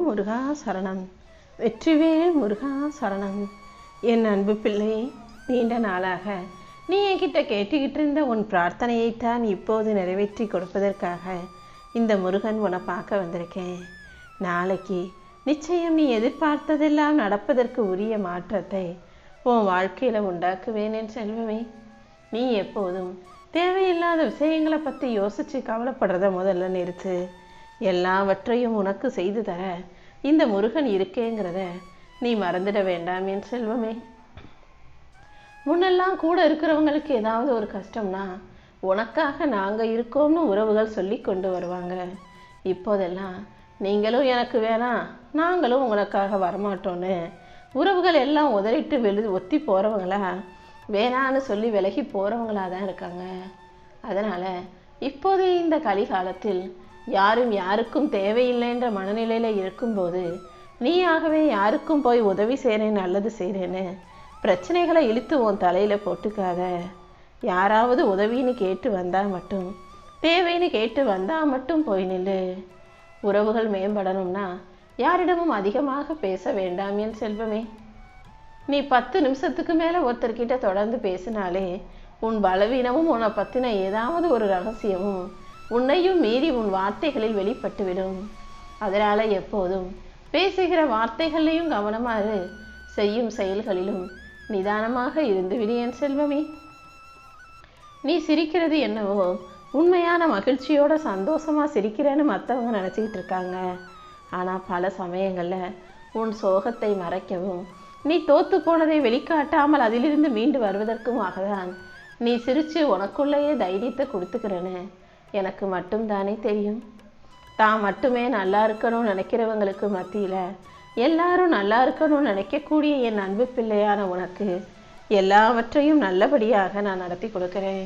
முருகா சரணம். வெற்றிவேல் முருகா சரணம். என் அன்பு பிள்ளை, நீண்ட நாளாக நீ என்கிட்ட கேட்டுக்கிட்டு இருந்த உன் பிரார்த்தனையைத்தான் இப்போது நிறைவேற்றி கொடுப்பதற்காக இந்த முருகன் உன்னை பார்க்க வந்திருக்கேன். நாளைக்கு நிச்சயம் நீ எதிர்பார்த்ததெல்லாம் நடப்பதற்கு உரிய மாற்றத்தை உன் வாழ்க்கையில் உண்டாக்குவேன் என் செல்வமே. நீ எப்போதும் தேவையில்லாத விஷயங்களை பற்றி யோசித்து கவலைப்படுறத முதல்ல நிறுத்து. எல்லாவற்றையும் உனக்கு செய்து தர இந்த முருகன் இருக்கேங்கிறத நீ மறந்துட வேண்டாம் என் செல்வமே. முன்னெல்லாம் கூட இருக்கிறவங்களுக்கு ஏதாவது ஒரு கஷ்டம்னா உனக்காக நாங்கள் இருக்கோம்னு உறவுகள் சொல்லி கொண்டு வருவாங்க. இப்போதெல்லாம் நீங்களும் எனக்கு வேணாம், நாங்களும் உங்களுக்காக வரமாட்டோன்னு உறவுகள் எல்லாம் உதறிட்டு ஒத்தி போகிறவங்களா வேணான்னு சொல்லி விலகி போகிறவங்களாக தான் இருக்காங்க. அதனால் இப்போது இந்த கலிகாலத்தில் யாரும் யாருக்கும் தேவையில்லைன்ற மனநிலையில் இருக்கும்போது நீயாகவே யாருக்கும் போய் உதவி செய்கிறேன் நல்லது செய்கிறேன்னு பிரச்சனைகளை இழுத்து உன் தலையில் போட்டுக்காத. யாராவது உதவின்னு கேட்டு வந்தால் மட்டும், தேவைன்னு கேட்டு வந்தால் மட்டும் போய் நில்லு. உறவுகள் மேம்படணும்னா யாரிடமும் அதிகமாக பேச வேண்டாம் என் செல்வமே. நீ 10 நிமிஷத்துக்கு மேலே ஒருத்தர்கிட்ட தொடர்ந்து பேசினாலே உன் பலவீனமும் உன்னை பற்றின ஏதாவது ஒரு ரகசியமும் உன்னையும் மீறி உன் வார்த்தைகளில் வெளிப்பட்டுவிடும். அதனால் எப்போதும் பேசுகிற வார்த்தைகளையும் கவனமாக செய்யும் செயல்களிலும் நிதானமாக இருந்துவிடு என் செல்வமே. நீ சிரிக்கிறது என்னவோ உண்மையான மகிழ்ச்சியோட சந்தோஷமாக சிரிக்கிறேன்னு மற்றவங்க நினச்சிக்கிட்டு இருக்காங்க. ஆனால் பல சமயங்களில் உன் சோகத்தை மறைக்கவும் நீ தோத்து போனதை வெளிக்காட்டாமல் அதிலிருந்து மீண்டு வருவதற்குமாக தான் நீ சிரித்து உனக்குள்ளேயே தைரியத்தை கொடுத்துக்கிறேன்னு எனக்கு மட்டும்தானே தெரியும். தான் மட்டுமே நல்லா இருக்கணும்னு நினைக்கிறவங்களுக்கு மத்தியில் எல்லாரும் நல்லா இருக்கணும்னு நினைக்கக்கூடிய என் அன்பு பிள்ளையான உனக்கு எல்லாவற்றையும் நல்லபடியாக நான் நடத்தி கொடுக்குறேன்.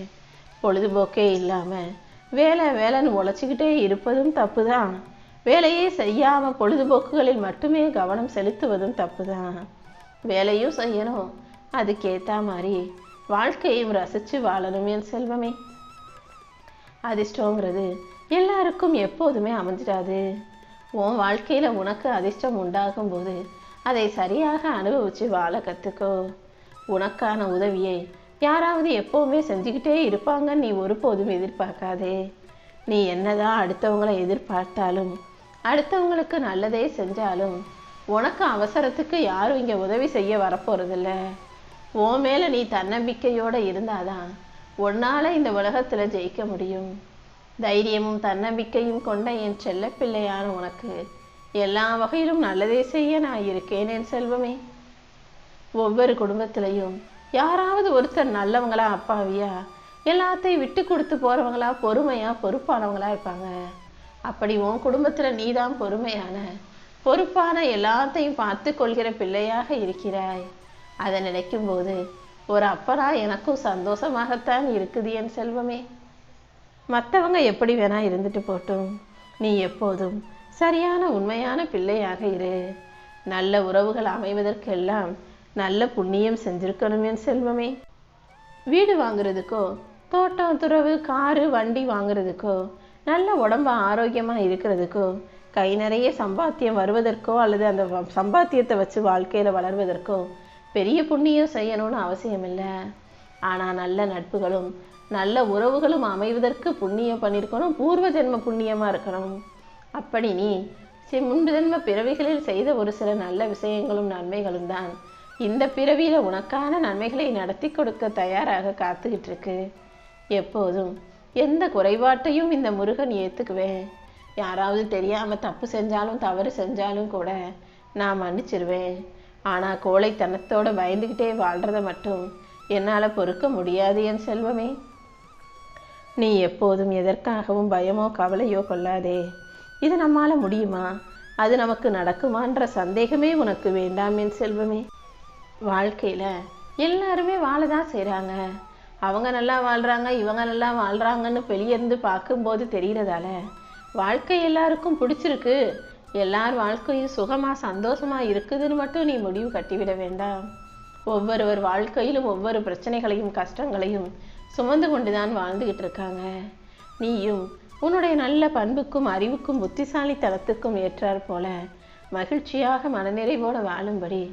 பொழுதுபோக்கே இல்லாமல் வேலைன்னு உழைச்சிக்கிட்டே இருப்பதும் தப்பு தான். வேலையே செய்யாமல் பொழுதுபோக்குகளில் மட்டுமே கவனம் செலுத்துவதும் தப்பு தான். வேலையும் செய்யணும், அதுக்கேற்ற மாதிரி வாழ்க்கையும் ரசித்து வாழணும் என் செல்வமே. அதிர்ஷ்டங்கிறது எல்லாருக்கும் எப்போதுமே அமைஞ்சிடாது. உன் வாழ்க்கையில் உனக்கு அதிர்ஷ்டம் உண்டாகும் போது அதை சரியாக அனுபவித்து வாழ கற்றுக்கோ. உனக்கான உதவியை யாராவது எப்போவுமே செஞ்சுக்கிட்டே இருப்பாங்கன்னு நீ ஒருபோதும் எதிர்பார்க்காதே. நீ என்னதான் அடுத்தவங்களை எதிர்பார்த்தாலும், அடுத்தவங்களுக்கு நல்லதே செஞ்சாலும் உனக்கு அவசரத்துக்கு யாரும் இங்கே உதவி செய்ய வரப்போகிறதில்ல. உன் மேலே நீ தன்னம்பிக்கையோடு இருந்தாதான் உன்னால் இந்த உலகத்தில் ஜெயிக்க முடியும். தைரியமும் தன்னம்பிக்கையும் கொண்ட என் செல்ல பிள்ளையான உனக்கு எல்லா வகையிலும் நல்லதே செய்ய நான் இருக்கேன் என் செல்வமே. ஒவ்வொரு குடும்பத்திலையும் யாராவது ஒருத்தர் நல்லவங்களா அப்பாவியா எல்லாத்தையும் விட்டு கொடுத்து போகிறவங்களா பொறுமையாக பொறுப்பானவங்களா இருப்பாங்க. அப்படி உன் குடும்பத்தில் நீதான் பொறுமையான பொறுப்பான எல்லாத்தையும் பார்த்து கொள்கிற பிள்ளையாக இருக்கிறாய். அதை நினைக்கும் போது ஒரு அப்பனா எனக்கும் சந்தோஷமாகத்தான் இருக்குது என் செல்வமே. மற்றவங்க எப்படி வேணா இருந்துட்டு போட்டும், நீ எப்போதும் சரியான உண்மையான பிள்ளையாக இரு. நல்ல உறவுகள் அமைவதற்கெல்லாம் நல்ல புண்ணியம் செஞ்சிருக்கணும் என் செல்வமே. வீடு வாங்குறதுக்கோ, தோட்டம் துறவு காரு வண்டி வாங்குறதுக்கோ, நல்ல உடம்பு ஆரோக்கியமாக இருக்கிறதுக்கோ, கை நிறைய சம்பாத்தியம் வருவதற்கோ அல்லது அந்த சம்பாத்தியத்தை வச்சு வாழ்க்கையில் வளர்வதற்கோ பெரிய புண்ணியம் செய்யணும்னு அவசியம் இல்லை. ஆனால் நல்ல நட்புகளும் நல்ல உறவுகளும் அமைவதற்கு புண்ணியம் பண்ணியிருக்கணும், பூர்வ ஜென்ம புண்ணியமாக இருக்கணும். அப்படி நீ முன்பு ஜென்ம பிறவிகளில் செய்த ஒரு சில நல்ல விஷயங்களும் நன்மைகளும் தான் இந்த பிறவியில் உனக்கான நன்மைகளை நடத்தி கொடுக்க தயாராக காத்துக்கிட்டு இருக்கு. எப்போதும் எந்த குறைபாட்டையும் இந்த முருகன் ஏற்றுக்குவேன். யாராவது தெரியாமல் தப்பு செஞ்சாலும் தவறு செஞ்சாலும் கூட நான் மன்னிச்சிருவேன். ஆனால் கோழைத்தனத்தோடு பயந்துக்கிட்டே வாழ்கிறத மட்டும் என்னால் பொறுக்க முடியாது என் செல்வமே. நீ எப்போதும் எதற்காகவும் பயமோ கவலையோ கொள்ளாதே. இது நம்மால் முடியுமா, அது நமக்கு நடக்குமான்ற சந்தேகமே உனக்கு வேண்டாம் என் செல்வமே. வாழ்க்கையில் எல்லாருமே வாழ தான் செய்கிறாங்க. அவங்க நல்லா வாழ்கிறாங்க, இவங்க நல்லா வாழ்கிறாங்கன்னு வெளியேருந்து பார்க்கும்போது தெரிகிறதால வாழ்க்கை எல்லாருக்கும் பிடிச்சிருக்கு, எல்லார் வாழ்க்கையும் சுகமாக சந்தோஷமாக இருக்குதுன்னு மட்டும் நீ முடிவு கட்டிவிட வேண்டாம். ஒவ்வொருவர் வாழ்க்கையிலும் ஒவ்வொரு பிரச்சனைகளையும் கஷ்டங்களையும் சுமந்து கொண்டு தான் வாழ்ந்துக்கிட்டு இருக்காங்க. நீயும் உன்னுடைய நல்ல பண்புக்கும் அறிவுக்கும் புத்திசாலித்தனத்துக்கும் ஏற்றாற் போல மகிழ்ச்சியாக மனநிறைவோடு வாழும்படி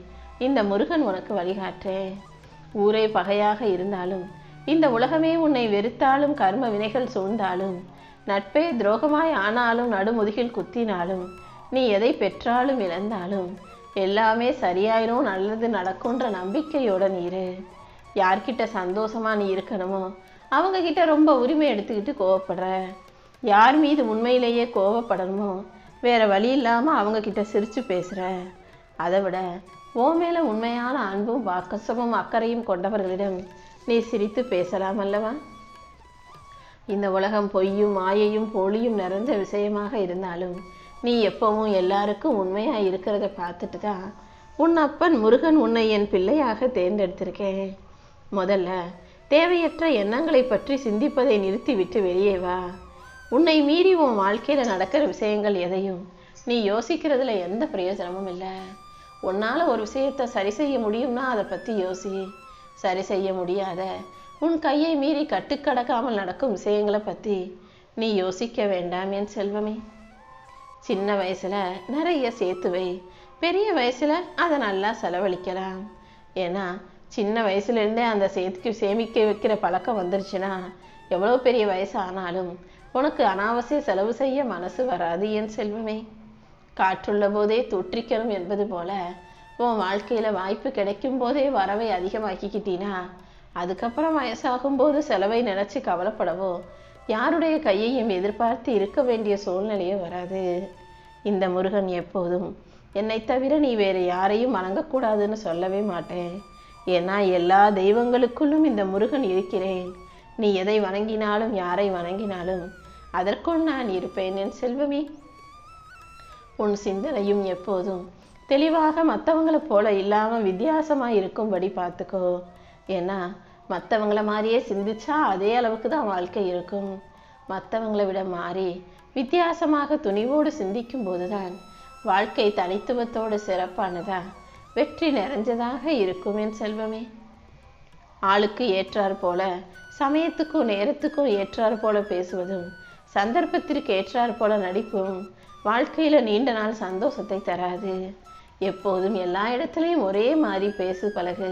இந்த முருகன் உனக்கு வழிகாட்டேன். ஊரே பகையாக இருந்தாலும், இந்த உலகமே உன்னை வெறுத்தாலும், கர்ம வினைகள் சூழ்ந்தாலும், நட்பே துரோகமாய் ஆனாலும், நடுமுதுகில் குத்தினாலும், நீ எதை பெற்றாலும் இழந்தாலும் எல்லாமே சரியாயிரும், நல்லது நடக்கும்ன்ற நம்பிக்கையோட நீரு. யார்கிட்ட சந்தோஷமா நீ இருக்கணுமோ அவங்க கிட்ட ரொம்ப உரிமை எடுத்துக்கிட்டு கோவப்படுற. யார் மீது உண்மையிலேயே கோவப்படணுமோ வேற வழி இல்லாமல் அவங்க கிட்ட சிரித்து பேசுகிற. அதை விட உன் மேலே உண்மையான அன்பும் பாக்கசமும் அக்கறையும் கொண்டவர்களிடம் நீ சிரித்து பேசலாம் அல்லவா? இந்த உலகம் பொய்யும் மாயையும் போலியும் நிறைந்த விஷயமாக இருந்தாலும் நீ எப்பவும் எல்லாருக்கும் உண்மையாக இருக்கிறத பார்த்துட்டு தான் உன் அப்பன் முருகன் உன்னை என் பிள்ளையாக தேர்ந்தெடுத்திருக்கேன். முதல்ல தேவையற்ற எண்ணங்களை பற்றி சிந்திப்பதை நிறுத்திவிட்டு வெளியே வா. உன்னை மீறி உன் வாழ்க்கையில் நடக்கிற விஷயங்கள் எதையும் நீ யோசிக்கிறதுல எந்த பிரயோஜனமும் இல்லை. உன்னால் ஒரு விஷயத்தை சரி செய்ய முடியும்னா அதை பற்றி யோசி. சரி செய்ய முடியாத, உன் கையை மீறி கட்டுக்கடக்காமல் நடக்கும் விஷயங்களை பற்றி நீ யோசிக்க வேண்டாம் என் செல்வமே. சின்ன வயசில் நிறைய சேர்த்து வை, பெரிய வயசில் அதை நல்லா செலவழிக்கலாம். ஏன்னா சின்ன வயசுலேருந்தே அந்த சேமிக்க வைக்கிற பழக்கம் வந்துருச்சுன்னா எவ்வளோ பெரிய வயசு ஆனாலும் உனக்கு அனாவசிய செலவு செய்ய மனசு வராது என் செல்வமே. காற்றுள்ள போதே தூற்றிக்கணும் என்பது போல உன் வாழ்க்கையில் வாய்ப்பு கிடைக்கும் போதே வரவை அதிகமாக்கிக்கிட்டீனா அதுக்கப்புறம் வயசாகும் போது செலவை நினச்சி கவலைப்படவோ யாருடைய கையையும் எதிர்பார்த்து இருக்க வேண்டிய சூழ்நிலையே வராது. இந்த முருகன் எப்போதும் என்னை தவிர நீ வேறு யாரையும் வணங்கக்கூடாதுன்னு சொல்லவே மாட்டேன். ஏன்னா எல்லா தெய்வங்களுக்குள்ளும் இந்த முருகன் இருக்கிறேன். நீ எதை வணங்கினாலும் யாரை வணங்கினாலும் அதற்குள் நான் இருப்பேன் என் செல்வமே. உன் சிந்தனையும் எப்போதும் தெளிவாக மற்றவங்களை போல இல்லாமல் வித்தியாசமாக இருக்கும்படி பார்த்துக்கோ. ஏன்னா மற்றவங்கள மாதிரியே சிந்திச்சா அதே அளவுக்கு தான் வாழ்க்கை இருக்கும். மற்றவங்களை விட மாறி வித்தியாசமாக துணிவோடு சிந்திக்கும் போதுதான் வாழ்க்கை தனித்துவத்தோடு சிறப்பானதா வெற்றி நிறைஞ்சதாக இருக்கும் என் செல்வமே. ஆளுக்கு ஏற்றார் போல, சமயத்துக்கும் நேரத்துக்கும் ஏற்றார் போல பேசுவதும், சந்தர்ப்பத்திற்கு ஏற்றார் போல நடிப்பும் வாழ்க்கையில் நீண்ட நாள் சந்தோஷத்தை தராது. எப்போதும் எல்லா இடத்துலையும் ஒரே மாதிரி பேசு பழகு.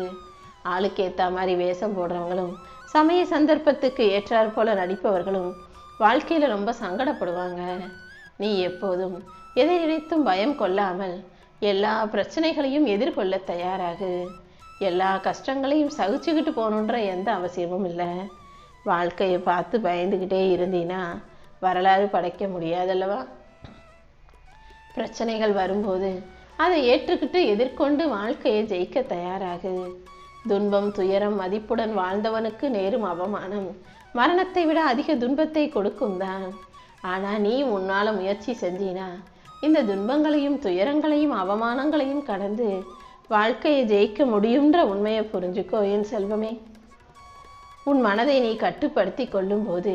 ஆளுக்கு ஏற்ற மாதிரி வேஷம் போடுறவங்களும், சமய சந்தர்ப்பத்துக்கு ஏற்றார் போல நடிப்பவர்களும் வாழ்க்கையில் ரொம்ப சங்கடப்படுவாங்க. நீ எப்போதும் எதை நினைத்தும் பயம் கொள்ளாமல் எல்லா பிரச்சனைகளையும் எதிர்கொள்ள தயாராகு. எல்லா கஷ்டங்களையும் சகிச்சுக்கிட்டு போகணுன்ற எந்த அவசியமும் இல்லை. வாழ்க்கையை பார்த்து பயந்துக்கிட்டே இருந்தீன்னா வரலாறு படைக்க முடியாதல்லவா? பிரச்சனைகள் வரும்போது அதை ஏற்றுக்கிட்டு எதிர்கொண்டு வாழ்க்கையை ஜெயிக்க தயாராகு. துன்பம் துயரம் மதிப்புடன் வாழ்ந்தவனுக்கு நேரும் அவமானம் மரணத்தை விட அதிக துன்பத்தை கொடுக்கும் தான். ஆனால் நீ உன்னால் முயற்சி செஞ்சினா இந்த துன்பங்களையும் துயரங்களையும் அவமானங்களையும் கடந்து வாழ்க்கையை ஜெயிக்க முடியுன்ற உண்மையை புரிஞ்சுக்கோ என் செல்வமே. உன் மனதை நீ கட்டுப்படுத்தி கொள்ளும் போது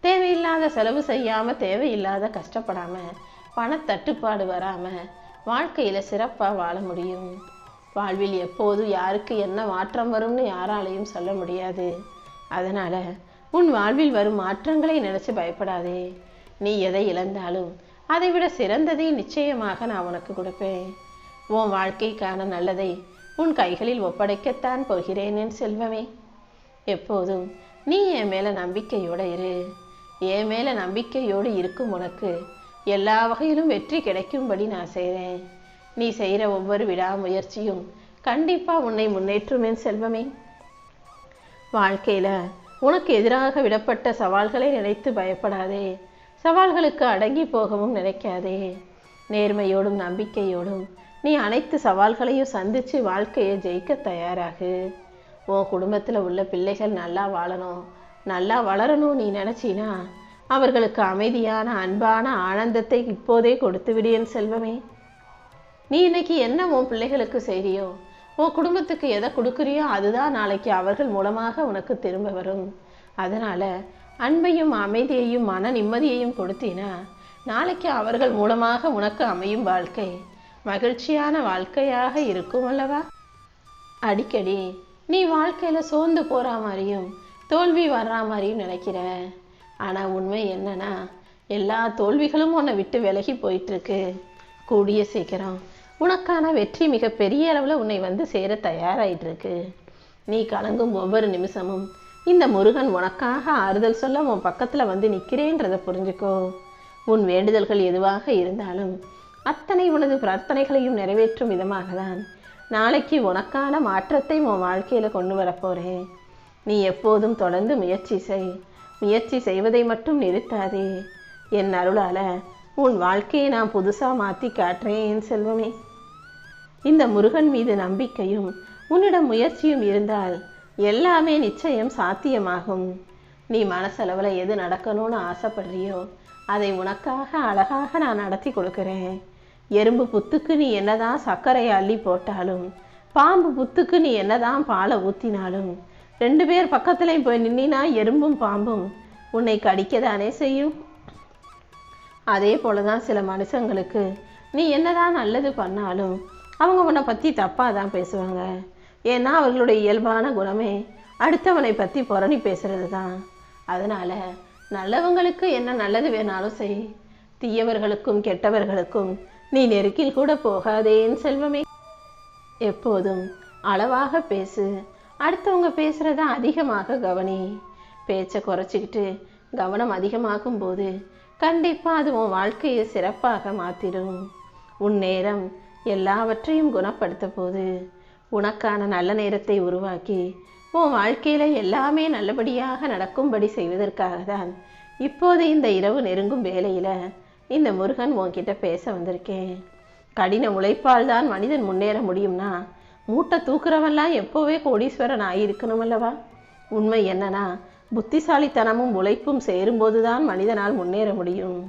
தேவையில்லாத செலவு செய்யாமல் தேவையில்லாத கஷ்டப்படாமல் பணத்தட்டுப்பாடு வராமல் வாழ்க்கையில் சிறப்பாக வாழ முடியும். வாழ்வில் எப்போது யாருக்கு என்ன மாற்றம் வரும்னு யாராலையும் சொல்ல முடியாது. அதனால் உன் வாழ்வில் வரும் மாற்றங்களை நினச்சி பயப்படாதே. நீ எதை இழந்தாலும் அதை விட சிறந்ததை நிச்சயமாக நான் உனக்கு கொடுப்பேன். உன் வாழ்க்கைக்கான நல்லதை உன் கைகளில் ஒப்படைக்கத்தான் போகிறேன் என் செல்வமே. எப்போதும் நீ என் மேலே நம்பிக்கையோடு இரு. என் மேலே நம்பிக்கையோடு இருக்கும் உனக்கு எல்லா வகையிலும் வெற்றி கிடைக்கும்படி நான் செய்கிறேன். நீ செய்கிற ஒவ்வொரு விடாமுயற்சியும் கண்டிப்பாக உன்னை முன்னேற்றும் என் செல்வமே. வாழ்க்கையில் உனக்கு எதிராக விடப்பட்ட சவால்களை நினைத்து பயப்படாதே. சவால்களுக்கு அடங்கி போகவும் நினைக்காதே. நேர்மையோடும் நம்பிக்கையோடும் நீ அனைத்து சவால்களையும் சந்தித்து வாழ்க்கையை ஜெயிக்க தயாராகு. உன் குடும்பத்தில் உள்ள பிள்ளைகள் நல்லா வாழணும், நல்லா வளரணும் நீ நினச்சினா அவர்களுக்கு அமைதியான அன்பான ஆனந்தத்தை இப்போதே கொடுத்து விடு என் செல்வமே. நீ இன்னைக்கு என்ன உன் பிள்ளைகளுக்கு செய்றியோ, உன் குடும்பத்துக்கு எதை கொடுக்குறியோ அதுதான் நாளைக்கு அவர்கள் மூலமாக உனக்கு திரும்ப வரும். அதனால் அன்பையும் அமைதியையும் மன நிம்மதியையும் கொடுத்தீனா நாளைக்கு அவர்கள் மூலமாக உனக்கு அமையும் வாழ்க்கை மகிழ்ச்சியான வாழ்க்கையாக இருக்கும் அல்லவா? அடிக்கடி நீ வாழ்க்கையில் சோர்ந்து போகிற மாதிரியும் தோல்வி வர்ற மாதிரியும் நினைக்கிற. ஆனால் உண்மை என்னன்னா எல்லா தோல்விகளும் உன்னை விட்டு விலகி போயிட்டுருக்கு. கூடிய சீக்கிரம் உனக்கான வெற்றி மிக பெரிய அளவில் உன்னை வந்து சேர தயாராயிட்டு இருக்கு. நீ கலங்கும் ஒவ்வொரு நிமிஷமும் இந்த முருகன் உனக்காக ஆறுதல் சொல்ல உன் பக்கத்தில் வந்து நிற்கிறேன்றதை புரிஞ்சுக்கோ. உன் வேண்டுதல்கள் எதுவாக இருந்தாலும் அத்தனை உனது பிரார்த்தனைகளையும் நிறைவேற்றும் விதமாக தான் நாளைக்கு உனக்கான மாற்றத்தை உன் வாழ்க்கையில் கொண்டு வரப்போகிறேன். நீ எப்போதும் தொடர்ந்து முயற்சி செய்வதை மட்டும் நிறுத்தாதே. என் அருளால் உன் வாழ்க்கையை நான் புதுசாக மாற்றி காட்டுறேன் என் செல்வமே. இந்த முருகன் மீது நம்பிக்கையும் உன்னிடம் முயற்சியும் இருந்தால் எல்லாமே நிச்சயம் சாத்தியமாகும். நீ மனசளவில் எது நடக்கணும்னு ஆசைப்படுறியோ அதை உனக்காக அழகாக நான் நடத்தி கொடுக்குறேன். எறும்பு புத்துக்கு நீ என்னதான் சர்க்கரையை அள்ளி போட்டாலும், பாம்பு புத்துக்கு நீ என்னதான் பாலை ஊற்றினாலும், 2 பேர் பக்கத்துலையும் போய் நின்னா எறும்பும் பாம்பும் உன்னை கடிக்கதானே செய்யும். அதே போல தான் சில மனுஷங்களுக்கு நீ என்னதான் நல்லது பண்ணாலும் அவங்க உன்னை பற்றி தப்பாக தான் பேசுவாங்க. ஏன்னா அவர்களுடைய இயல்பான குணமே அடுத்தவனை பற்றி புரணி பேசுறது தான். அதனால் நல்லவங்களுக்கு என்ன நல்லது வேணாலும் செய், தீயவர்களுக்கும் கெட்டவர்களுக்கும் நீ நெருக்கில் கூட போகாதேன்னு செல்வமே. எப்போதும் அளவாக பேசு, அடுத்தவங்க பேசுகிறத அதிகமாக கவனி. பேச்சை குறைச்சிக்கிட்டு கவனம் அதிகமாகும் போது கண்டிப்பாக அது உன் வாழ்க்கையை சிறப்பாக மாற்றிடும். உன் நேரம் எல்லாவற்றையும் குணப்படுத்த போது உனக்கான நல்ல நேரத்தை உருவாக்கி உன் வாழ்க்கையில் எல்லாமே நல்லபடியாக நடக்கும்படி செய்வதற்காக தான் இப்போது இந்த இரவு நெருங்கும் வேளையில் இந்த முருகன் உன்கிட்ட பேச வந்திருக்கேன். கடின உழைப்பால் தான் மனிதன் முன்னேற முடியும்னா மூட்டை தூக்குறவெல்லாம் எப்போவே கோடீஸ்வரன் ஆகியிருக்கணும் அல்லவா? உண்மை என்னன்னா புத்திசாலித்தனமும் உழைப்பும் சேரும்போது தான் மனிதனால் முன்னேற முடியும்.